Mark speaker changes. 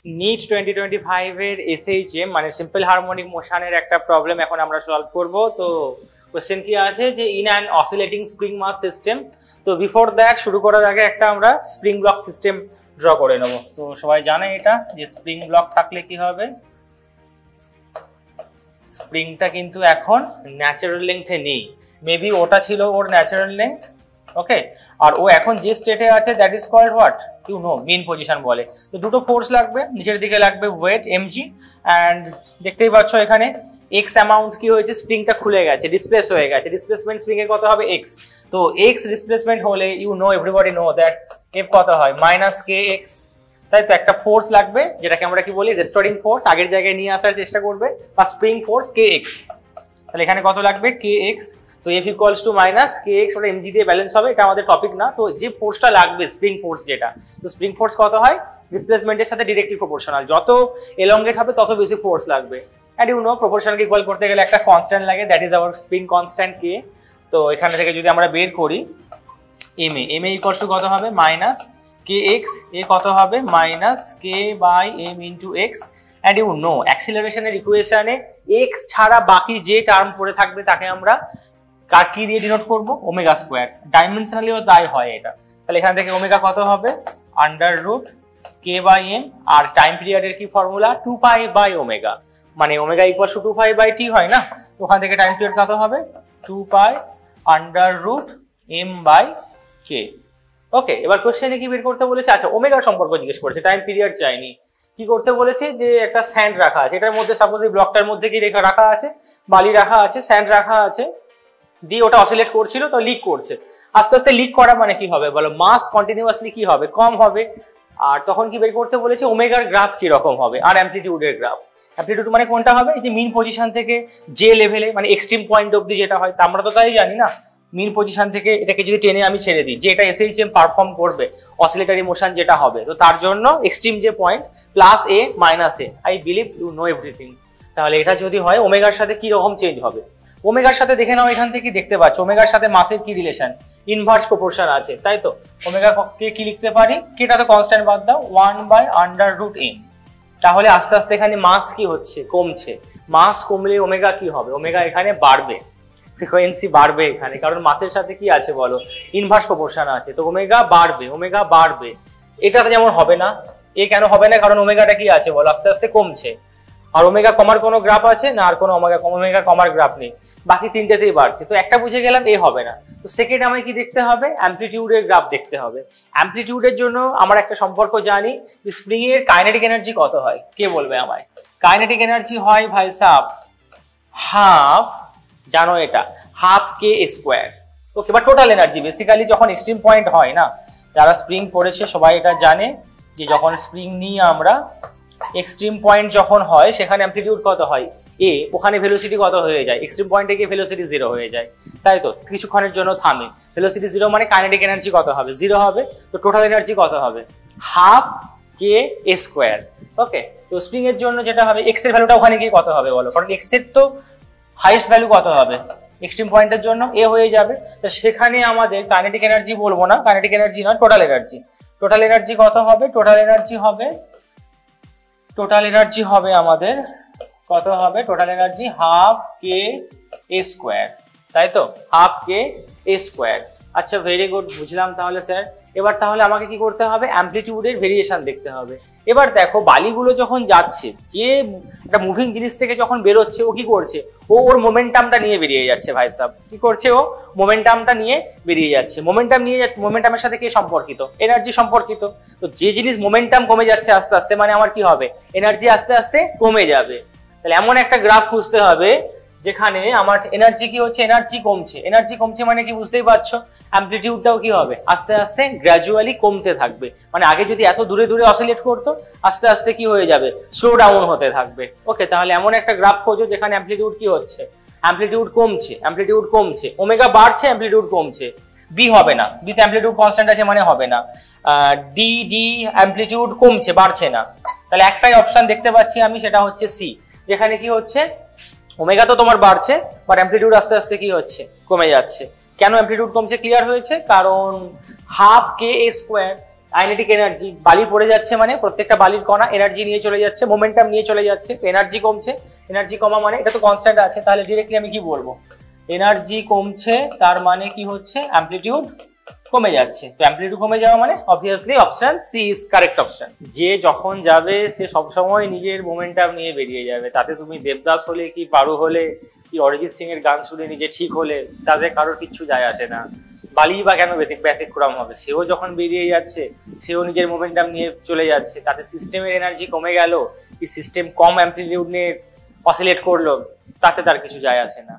Speaker 1: NEET 2025 এর SHM মানে simple harmonic মোশনের একটা প্রবলেম এখন আমরা সলভ করব। তো কোশ্চেন কি আছে যে in an oscillating spring mass system. তো বিফোর দ্যাট শুরু করার আগে একটা আমরা স্প্রিং ব্লক সিস্টেম ড্র করে নেব। তো সবাই জানে এটা যে স্প্রিং ব্লক থাকলে কি হবে, স্প্রিংটা কিন্তু এখন ন্যাচারাল লেন্থে নেই, মেবি ওটা ছিল ওর ন্যাচারাল লেন্থ, ওকে। আর ও এখন যে স্টেটে আছে that is called what, you know, mean position বলে। তো দুটো ফোর্স লাগবে, নিচের দিকে লাগবে ওয়েট এমজি, অ্যান্ড দেখতেই পাচ্ছ এখানে এক্স অ্যামাউন্ট কি হয়েছে, স্প্রিংটা খুলে গেছে, ডিসপ্লেস হয়ে গেছে। ডিসপ্লেসমেন্ট স্প্রিং এর কত হবে, এক্স। তো এক্স ডিসপ্লেসমেন্ট হলে you know, everybody know that F কত হয়, মাইনাস কে এক্স। তাই তো একটা ফোর্স লাগবে যেটাকে আমরা কি বলি, রেস্টোরিং ফোর্স, আগের জায়গায় নিয়ে আসার চেষ্টা করবে, বা স্প্রিং ফোর্স কে এক্স। তাহলে এখানে কত লাগবে, কে এক্স। তো F equals to minus K x, ওটা এমজি দিয়ে ব্যালেন্স হবে, এটা আমাদের টপিক না। তো যে ফোর্সটা লাগবে স্প্রিং ফোর্স যেটা, তো স্প্রিং ফোর্স কত হয়, ডিসপ্লেসমেন্টের সাথে ডিরেক্টলি প্রপোর্শনাল, যত এলংগেট হবে তত বেশি ফোর্স লাগবে। অ্যান্ড ইউ নো, প্রপোর্শনকে ইকুয়াল করতে গেলে একটা কনস্ট্যান্ট লাগে, that is our spring constant k. তো এখানে থেকে যদি আমরা বের করি এম এ ইকুয়ালস টু কত হবে, মাইনাস কে এক্স, এ কত হবে, minus k by m into x. And you know, অ্যাক্সিলারেশনের ইকুয়েশনে এক্স ছাড়া বাকি যে টার্ম পড়ে থাকবে তাকে আমরা কার কি দিয়ে ডিনোট করব, ওমেগা স্কোয়ার। ডাইমেনশনালিও তাই হয় এটা। তাহলে এখান থেকে ওমেগা কত হবে, under root k by m, আর টাইম পিরিয়ডের কি ফর্মুলা, 2 পাই বাই ওমেগা, মানে omega equal to 2 pi by t হয় না। তো ওখান থেকে টাইম পিরিয়ড কত হবে, 2 পাই আন্ডার রুট এম বাই কে। ওকে, এবার কোশ্চেনে কি বের করতে বলেছে, আচ্ছা ওমেগার সম্পর্ক জিজ্ঞেস করেছে, টাইম পিরিয়ড চাইনি। কি করতে বলেছে, যে একটা স্যান্ড রাখা আছে, এটার মধ্যে সাপোজ এই ব্লকটার মধ্যে কি রেখা রাখা আছে, বালি রাখা আছে, স্যান্ড রাখা আছে, দিয়ে ওটা অসিলেট করছিল, তো লিক করছে। আস্তে আস্তে লিক করা মানে কি হবে বলো, মাস কন্টিনিউয়াসলি কি হবে, কম হবে। আর তখন কি বের করতে বলেছে, ওমেগার গ্রাফ কি রকম হবে, আর অ্যামপ্লিটিউডের গ্রাফ। অ্যামপ্লিটিউড মানে কোনটা হবে, এই যে মিন পজিশন থেকে যে লেভেলে, মানে এক্সট্রিম পয়েন্ট অবধি যেটা হয়, তা আমরা তো তাই জানি না। মিন পজিশন থেকে এটাকে যদি টেনে আমি ছেড়ে দিই, যে এটা এসএইচএম পারফর্ম করবে, অসিলেটরি মোশন যেটা হবে, তো তার জন্য এক্সট্রিম যে point plus A minus A, I believe you know everything. তাহলে এটা যদি হয় ওমেগার সাথে কি রকম চেঞ্জ হবে, ওমেগার সাথে দেখে নাও, এখান থেকে দেখতে পাচ্ছ ওমেগার সাথে মাসের কি রিলেশন, ইনভার্স প্রপোর্শন আছে, তাই তো। ওমেগা কে কি লিখতে পারি, কেটা তো কনস্ট্যান্ট বাদ দাও, 1 বাই আন্ডার রুট এম। তাহলে আস্তে আস্তে এখানে মাস কি হচ্ছে, কমছে। মাস কমলে ওমেগা কি হবে, ওমেগা এখানে বাড়বে, ফ্রিকোয়েন্সি বাড়বে এখানে, কারণ মাসের সাথে কি আছে বলো, ইনভার্স প্রপোর্শন আছে। তো ওমেগা বাড়বে, ওমেগা বাড়বে। এটাতে যেমন হবে না, এ কেন হবে না, কারণ ওমেগাটা কি আছে বলো, আস্তে আস্তে কমছে। আর ওমেগা কমার কোনো গ্রাফ আছে না, আর কোনো ওমেগা কমার গ্রাফ নেই, বাকি তিনটেতেই বাড়ছে। তো একটা বুঝে গেলাম এ হবে না। তো সেকেন্ড আমায় কি দেখতে হবে, অ্যামপ্লিটিউডের গ্রাফ দেখতে হবে। অ্যামপ্লিটিউডের জন্য আমরা একটা সম্পর্ক জানি, স্প্রিং এর কাইনেটিক এনার্জি কত হয়, কে বলবে আমায়। কাইনেটিক এনার্জি হয় ভাই সাব হাফ, জানো এটা, হাফ কে স্কোয়ার। ওকে, বা টোটাল এনার্জি বেসিক্যালি যখন এক্সট্রিম পয়েন্ট হয় না, যারা স্প্রিং পড়েছে সবাই এটা জানে, যে যখন স্প্রিং নিয়ে আমরা এক্সট্রিম পয়েন্ট যখন হয়, সেখানে অ্যামপ্লিটিউড কত হয় এ, ওখানে ভেলোসিটি কত হয়ে যায়, এক্সট্রিম পয়েন্টে গিয়ে ভেলোসিটি 0 হয়ে যায়, তাই তো। কিছুক্ষণের জন্য থামে, ভেলোসিটি 0 মানে কাইনেটিক এনার্জি কত হবে, 0 হবে। তো টোটাল এনার্জি কত হবে, হাফ কে স্কোয়ার। ওকে, তো স্প্রিং এর জন্য যেটা হবে, এক্স এর ভ্যালুটা ওখানে গিয়ে কত হবে বলো, কারণ এক্স এর তো হাইয়েস্ট ভ্যালু কত হবে, এক্সট্রিম পয়েন্টের জন্য এ হয়ে যাবে। তো সেখানে আমাদের কাইনেটিক এনার্জি বলবো না, কাইনেটিক এনার্জি নয়, টোটাল এনার্জি। টোটাল এনার্জি কত হবে, টোটাল এনার্জি হবে আমাদের কত হবে, টোটাল এনার্জি হাফ কে স্কোয়ার, তাই তো, হাফ কে স্কোয়ার। আচ্ছা, ভেরি গুড, বুঝলাম তাহলে স্যার। এবার তাহলে আমাকে কি করতে হবে, অ্যামপ্লিটিউডের ভেরিয়েশন দেখতে হবে। এবার দেখো বালিগুলো যখন যাচ্ছে, যে একটা মুভিং জিনিস থেকে যখন বেরোচ্ছে, ও কি করছে, ও ওর মোমেন্টামটা নিয়ে বেরিয়ে যাচ্ছে ভাই সাহেব। কি করছে, ও মোমেন্টামটা নিয়ে বেরিয়ে যাচ্ছে। মোমেন্টামের সাথে কে সম্পর্কিত, এনার্জি সম্পর্কিত। তো যে জিনিস মোমেন্টাম কমে যাচ্ছে আস্তে আস্তে, মানে আমার কি হবে, এনার্জি আস্তে আস্তে কমে যাবে। তাহলে এমন একটা গ্রাফ খুঁজতে হবে যেখানে আমার এনার্জি কি হচ্ছে, এনার্জি কমছে। এনার্জি কমছে মানে কি, বুঝতেই পারছো, অ্যামপ্লিটিউডটাও কি হবে, আস্তে আস্তে গ্র্যাজুয়ালি কমতে থাকবে। মানে আগে যদি এত দূরে দূরে অসিলেট করতো, আস্তে আস্তে কি হয়ে যাবে, স্লো ডাউন হতে থাকবে। ওকে, তাহলে এমন একটা গ্রাফ খোঁজো যেখানে অ্যামপ্লিটিউড কি হচ্ছে, অ্যামপ্লিটিউড কমছে, ওমেগা বাড়ছে, অ্যামপ্লিটিউড কমছে। বি হবে না, বিতে অ্যামপ্লিটিউড কনস্ট্যান্ট আছে মানে হবে না। ডি অ্যামপ্লিটিউড কমছে, বাড়ছে না। তাহলে একটাই অপশন দেখতে পাচ্ছি আমি, সেটা হচ্ছে সি, যেখানে কি হচ্ছে, ওমেগা তো তোমার বাড়ছে, বাট অ্যামপ্লিটিউড আস্তে আস্তে কি হচ্ছে, কমে যাচ্ছে। কেন অ্যামপ্লিটিউড কমছে ক্লিয়ার হয়েছে, কারণ হাফ কে স্কোয়ার, কাইনেটিক এনার্জি, বালি পড়ে যাচ্ছে মানে প্রত্যেকটা বালির কণা এনার্জি নিয়ে চলে যাচ্ছে, মোমেন্টাম নিয়ে চলে যাচ্ছে, তো এনার্জি কমছে। এনার্জি কমা মানে এটা তো কনস্ট্যান্ট আছে, তাহলে ডিরেক্টলি আমি কি বলবো, এনার্জি কমছে তার মানে কি হচ্ছে অ্যামপ্লিটিউড কমে যাচ্ছে। তো অ্যামপ্লিটিউড কমে যাওয়া মানে obviously option C is correct option. যে যখন যাবে সে সবসময় নিজের মোমেন্টাম নিয়ে বেরিয়ে যাবে, তাতে তুমি দেবদাস হলে কি পারু হলে কি অরিজিৎ সিং এর গান শুনে নিজে ঠিক হলে তাদের কারোর কিচ্ছু যায় আসে না। বালি বা কেন ব্যতিক্রম হবে, সেও যখন বেরিয়ে যাচ্ছে সেও নিজের মোমেন্টাম নিয়ে চলে যাচ্ছে, তাতে সিস্টেমের এনার্জি কমে গেল কি সিস্টেম কম অ্যামপ্লিটিউড নিয়ে অসিলেট করলো, তাতে তার কিছু যায় আসে না।